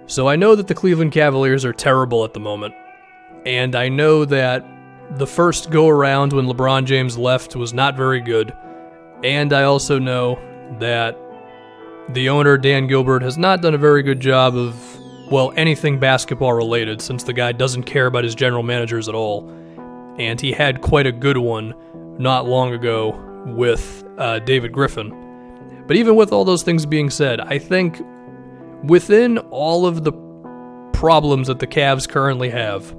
So I know that the Cleveland Cavaliers are terrible at the moment, and I know that the first go-around when LeBron James left was not very good, and I also know that the owner, Dan Gilbert, has not done a very good job of, well, anything basketball-related, since the guy doesn't care about his general managers at all, and he had quite a good one not long ago with David Griffin. But even with all those things being said, I think within all of the problems that the Cavs currently have,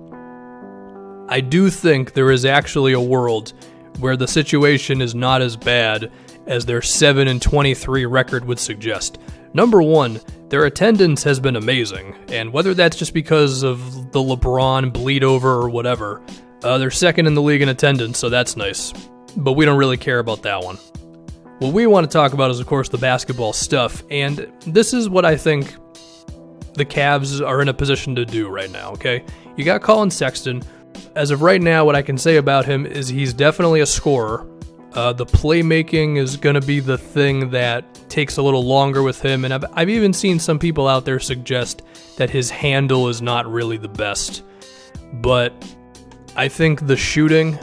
I do think there is actually a world where the situation is not as bad as their 7-23 record would suggest. Number one, their attendance has been amazing, and whether that's just because of the LeBron bleed over or whatever, they're second in the league in attendance, so that's nice. But we don't really care about that one. What we want to talk about is, of course, the basketball stuff, and this is what I think the Cavs are in a position to do right now, okay? You got Collin Sexton. As of right now, what I can say about him is he's definitely a scorer. The playmaking is going to be the thing that takes a little longer with him, and I've even seen some people out there suggest that his handle is not really the best. But I think the shooting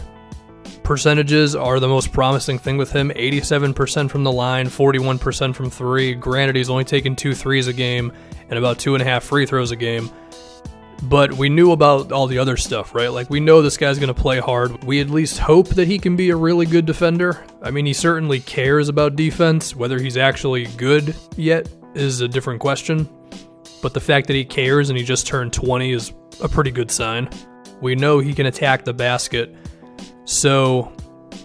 percentages are the most promising thing with him. 87% from the line, 41% from three. Granted, he's only taken 2 threes a game and about 2.5 free throws a game. But we knew about all the other stuff, right? Like, we know this guy's going to play hard. We at least hope that he can be a really good defender. I mean, he certainly cares about defense. Whether he's actually good yet is a different question. But the fact that he cares and he just turned 20 is a pretty good sign. We know he can attack the basket. So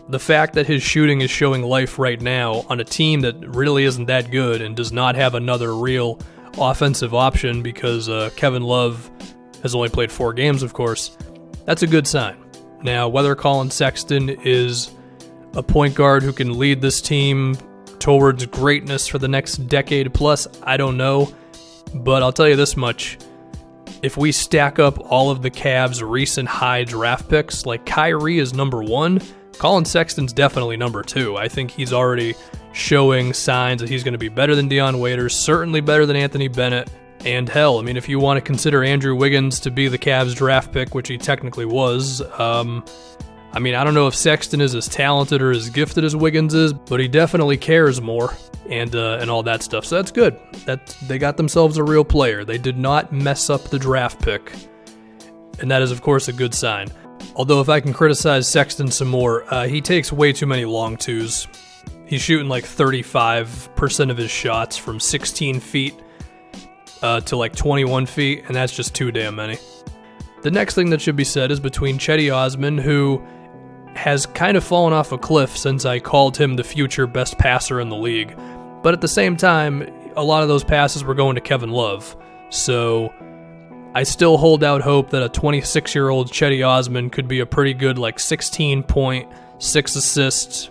the fact that his shooting is showing life right now on a team that really isn't that good and does not have another real offensive option because Kevin Love has only played 4 games, of course, that's a good sign. Now, whether Collin Sexton is a point guard who can lead this team towards greatness for the next decade plus, I don't know. But I'll tell you this much. If we stack up all of the Cavs' recent high draft picks, like Kyrie is number 1, Collin Sexton's definitely number 2. I think he's already showing signs that he's going to be better than Deion Waiters, certainly better than Anthony Bennett, and hell, I mean, if you want to consider Andrew Wiggins to be the Cavs' draft pick, which he technically was, I mean, I don't know if Sexton is as talented or as gifted as Wiggins is, but he definitely cares more and all that stuff. So that's good. That they got themselves a real player. They did not mess up the draft pick, and that is, of course, a good sign. Although if I can criticize Sexton some more, he takes way too many long twos. He's shooting like 35% of his shots from 16 feet to like 21 feet, and that's just too damn many. The next thing that should be said is between Cedi Osman, who has kind of fallen off a cliff since I called him the future best passer in the league. But at the same time, a lot of those passes were going to Kevin Love. So I still hold out hope that a 26-year-old Cedi Osman could be a pretty good like 16 point, 6 assists,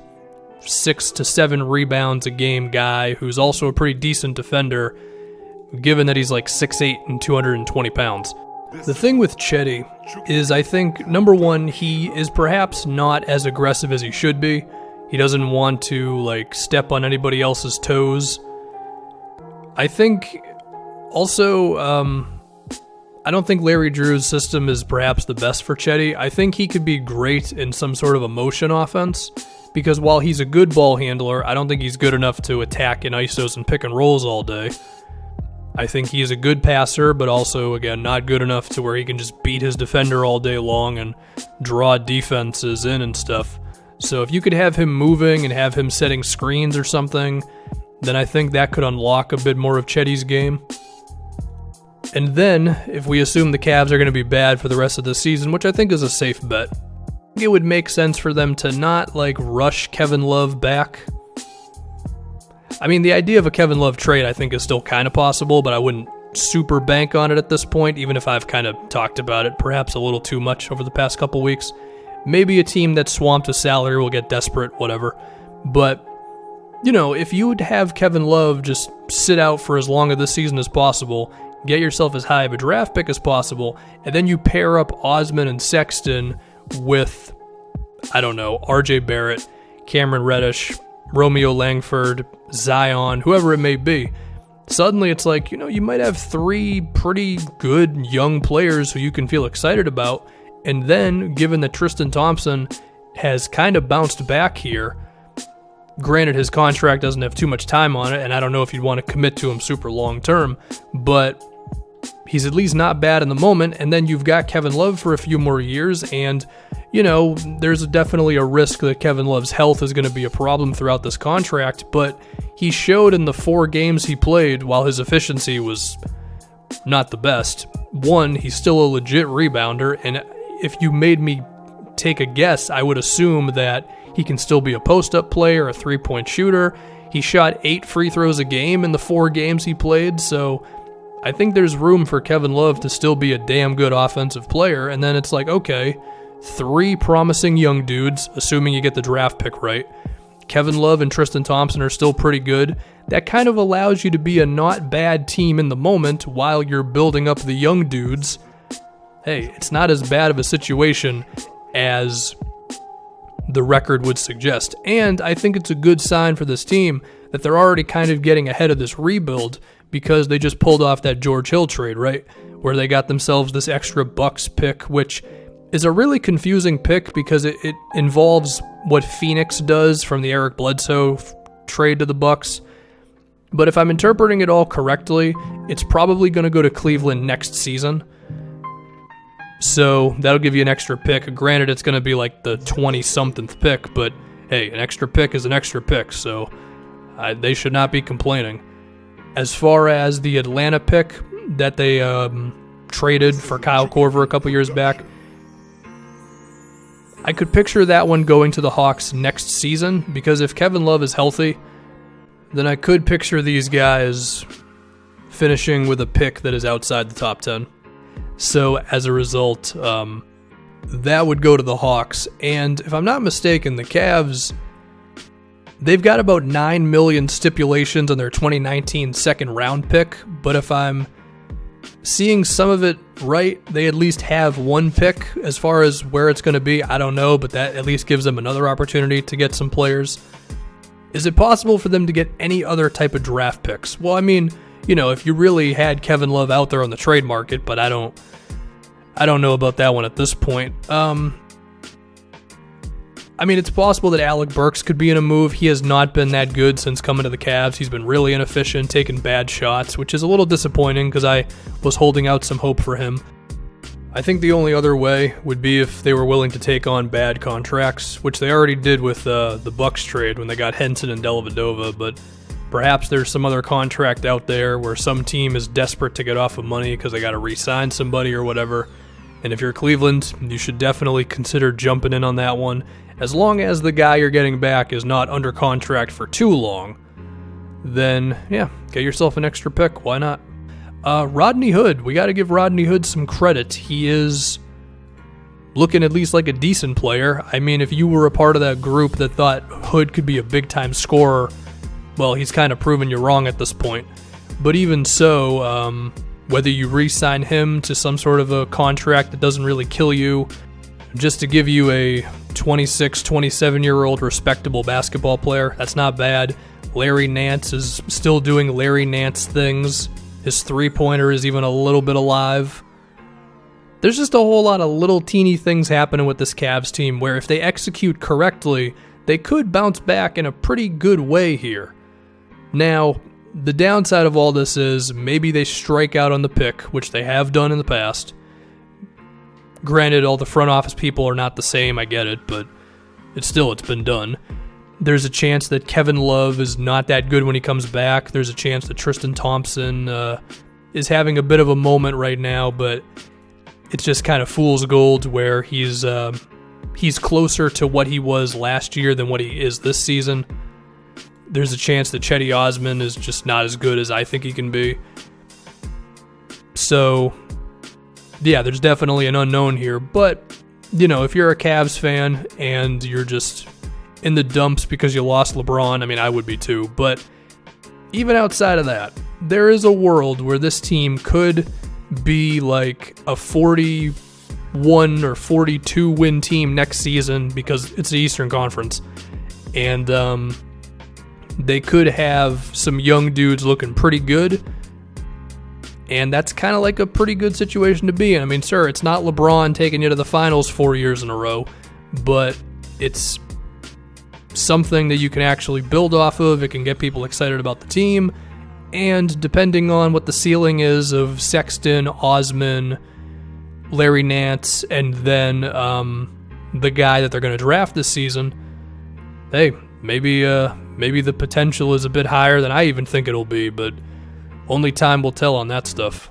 6 to 7 rebounds a game guy who's also a pretty decent defender, given that he's like 6'8" and 220 pounds. The thing with Cedi is, I think, number one, he is perhaps not as aggressive as he should be. He doesn't want to, like, step on anybody else's toes. I think, also, I don't think Larry Drew's system is perhaps the best for Cedi. I think he could be great in some sort of a motion offense, because while he's a good ball handler, I don't think he's good enough to attack in isos and pick and rolls all day. I think he's a good passer, but also, again, not good enough to where he can just beat his defender all day long and draw defenses in and stuff. So if you could have him moving and have him setting screens or something, then I think that could unlock a bit more of Cedi's game. And then, if we assume the Cavs are going to be bad for the rest of the season, which I think is a safe bet, it would make sense for them to not, like, rush Kevin Love back. I mean, the idea of a Kevin Love trade, I think, is still kind of possible, but I wouldn't super bank on it at this point, even if I've kind of talked about it perhaps a little too much over the past couple weeks. Maybe a team that's swamped with salary will get desperate, whatever. But, you know, if you would have Kevin Love just sit out for as long of this season as possible, get yourself as high of a draft pick as possible, and then you pair up Osman and Sexton with, I don't know, RJ Barrett, Cameron Reddish, Romeo Langford, Zion, whoever it may be, suddenly it's like, you might have 3 pretty good young players who you can feel excited about. And then, given that Tristan Thompson has kind of bounced back here, granted his contract doesn't have too much time on it, and I don't know if you'd want to commit to him super long term, but he's at least not bad in the moment. And then you've got Kevin Love for a few more years, and there's definitely a risk that Kevin Love's health is going to be a problem throughout this contract, but he showed in the 4 games he played, while his efficiency was not the best, one, he's still a legit rebounder, and if you made me take a guess, I would assume that he can still be a post-up player, a three-point shooter. He shot 8 free throws a game in the 4 games he played, so I think there's room for Kevin Love to still be a damn good offensive player. And then it's like, okay, 3 promising young dudes, assuming you get the draft pick right. Kevin Love and Tristan Thompson are still pretty good. That kind of allows you to be a not bad team in the moment while you're building up the young dudes. Hey, it's not as bad of a situation as the record would suggest. And I think it's a good sign for this team that they're already kind of getting ahead of this rebuild, because they just pulled off that George Hill trade, right? Where they got themselves this extra Bucks pick, which is a really confusing pick because it involves what Phoenix does from the Eric Bledsoe trade to the Bucks. But if I'm interpreting it all correctly, it's probably going to go to Cleveland next season. So that'll give you an extra pick. Granted, it's going to be like the 20-somethingth pick, but hey, an extra pick is an extra pick, so they should not be complaining. As far as the Atlanta pick that they traded for Kyle Korver a couple years back, I could picture that one going to the Hawks next season, because if Kevin Love is healthy, then I could picture these guys finishing with a pick that is outside the top 10. So as a result, that would go to the Hawks. And if I'm not mistaken, the Cavs, they've got about $9 million stipulations on their 2019 second round pick. But if I'm seeing some of it right, they at least have 1 pick. As far as where it's going to be, I don't know, but that at least gives them another opportunity to get some players. Is it possible for them to get any other type of draft picks? Well, I mean, if you really had Kevin Love out there on the trade market, but I don't know about that one at this point. I mean, it's possible that Alec Burks could be in a move. He has not been that good since coming to the Cavs. He's been really inefficient, taking bad shots, which is a little disappointing because I was holding out some hope for him. I think the only other way would be if they were willing to take on bad contracts, which they already did with the Bucks trade when they got Henson and Dellavedova, but perhaps there's some other contract out there where some team is desperate to get off of money because they got to re-sign somebody or whatever. And if you're Cleveland, you should definitely consider jumping in on that one, as long as the guy you're getting back is not under contract for too long. Then, yeah, get yourself an extra pick. Why not? Rodney Hood. We got to give Rodney Hood some credit. He is looking at least like a decent player. I mean, if you were a part of that group that thought Hood could be a big-time scorer, well, he's kind of proven you wrong at this point. But even so, whether you re-sign him to some sort of a contract that doesn't really kill you, just to give you a 26, 27-year-old respectable basketball player, that's not bad. Larry Nance is still doing Larry Nance things. His three-pointer is even a little bit alive. There's just a whole lot of little teeny things happening with this Cavs team where if they execute correctly, they could bounce back in a pretty good way here. Now, the downside of all this is maybe they strike out on the pick, which they have done in the past. Granted, all the front office people are not the same, I get it, but it's been done. There's a chance that Kevin Love is not that good when he comes back. There's a chance that Tristan Thompson is having a bit of a moment right now, but it's just kind of fool's gold where he's closer to what he was last year than what he is this season. There's a chance that Cedi Osman is just not as good as I think he can be. So, yeah, there's definitely an unknown here. But, if you're a Cavs fan and you're just in the dumps because you lost LeBron, I mean, I would be too. But even outside of that, there is a world where this team could be like a 41 or 42 win team next season because it's the Eastern Conference. And they could have some young dudes looking pretty good. And that's kind of like a pretty good situation to be in. I mean, sure, it's not LeBron taking you to the finals 4 years in a row, but it's something that you can actually build off of. It can get people excited about the team. And depending on what the ceiling is of Sexton, Osman, Larry Nance, and then the guy that they're going to draft this season, hey, maybe the potential is a bit higher than I even think it'll be, but only time will tell on that stuff.